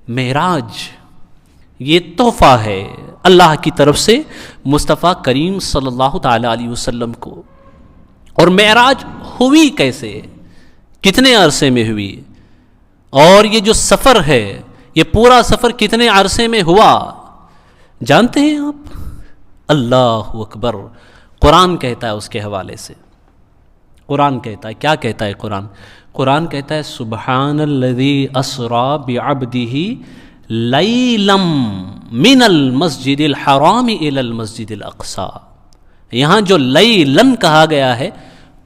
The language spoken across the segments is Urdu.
معراج یہ تحفہ ہے اللہ کی طرف سے مصطفیٰ کریم صلی اللہ تعالی علیہ وسلم کو. اور معراج ہوئی کیسے, کتنے عرصے میں ہوئی, اور یہ جو سفر ہے یہ پورا سفر کتنے عرصے میں ہوا جانتے ہیں آپ؟ اللہ اکبر. قرآن کہتا ہے اس کے حوالے سے, قرآن کہتا ہے, کیا کہتا ہے قرآن؟ قرآن کہتا ہے سبحان الذی اسری بعبدہ لیلا من المسجد الحرام الی المسجد الاقصی. یہاں جو لیلن کہا گیا ہے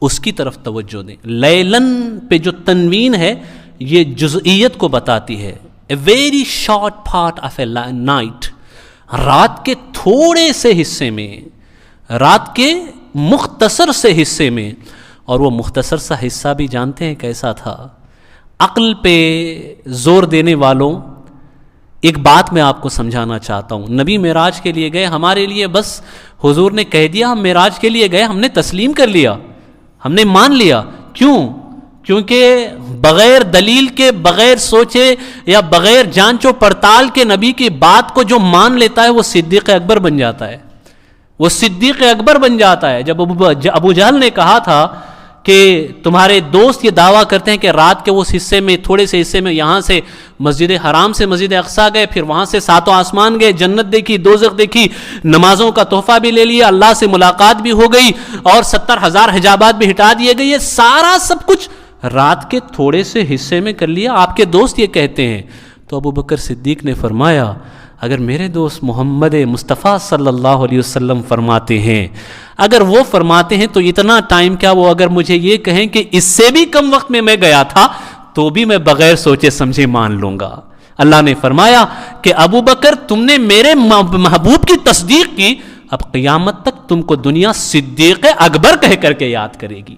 اس کی طرف توجہ دیں. لیلن پہ جو تنوین ہے یہ جزئیت کو بتاتی ہے. A very short part of a night, رات کے تھوڑے سے حصے میں, رات کے مختصر سے حصے میں. اور وہ مختصر سا حصہ بھی جانتے ہیں کیسا تھا؟ عقل پہ زور دینے والوں, ایک بات میں آپ کو سمجھانا چاہتا ہوں. نبی معراج کے لیے گئے, ہمارے لیے بس حضور نے کہہ دیا ہم معراج کے لیے گئے, ہم نے تسلیم کر لیا, ہم نے مان لیا. کیوں؟ کیونکہ بغیر دلیل کے, بغیر سوچے یا بغیر جانچ و پڑتال کے نبی کی بات کو جو مان لیتا ہے وہ صدیق اکبر بن جاتا ہے, وہ صدیق اکبر بن جاتا ہے. جب ابو جہل نے کہا تھا کہ تمہارے دوست یہ دعویٰ کرتے ہیں کہ رات کے اس حصے میں, تھوڑے سے حصے میں, یہاں سے مسجد حرام سے مسجد اقصیٰ گئے, پھر وہاں سے ساتوں آسمان گئے, جنت دیکھی, دوزخ دیکھی, نمازوں کا تحفہ بھی لے لیا, اللہ سے ملاقات بھی ہو گئی, اور 70,000 حجابات بھی ہٹا دیے گئے, یہ سارا سب کچھ رات کے تھوڑے سے حصے میں کر لیا, آپ کے دوست یہ کہتے ہیں. تو ابو بکر صدیق نے فرمایا اگر میرے دوست محمد مصطفیٰ صلی اللہ علیہ وسلم فرماتے ہیں, اگر وہ فرماتے ہیں تو اتنا ٹائم کیا, وہ اگر مجھے یہ کہیں کہ اس سے بھی کم وقت میں گیا تھا تو بھی میں بغیر سوچے سمجھے مان لوں گا. اللہ نے فرمایا کہ ابو بکر تم نے میرے محبوب کی تصدیق کی, اب قیامت تک تم کو دنیا صدیق اکبر کہہ کر کے یاد کرے گی,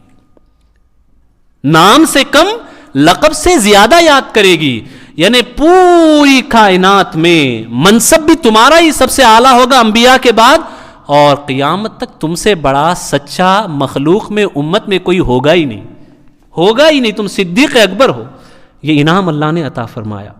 نام سے کم لقب سے زیادہ یاد کرے گی. یعنی پوری کائنات میں منصب بھی تمہارا ہی سب سے اعلیٰ ہوگا انبیاء کے بعد, اور قیامت تک تم سے بڑا سچا مخلوق میں, امت میں کوئی ہوگا ہی نہیں, ہوگا ہی نہیں, تم صدیق اکبر ہو. یہ انعام اللہ نے عطا فرمایا.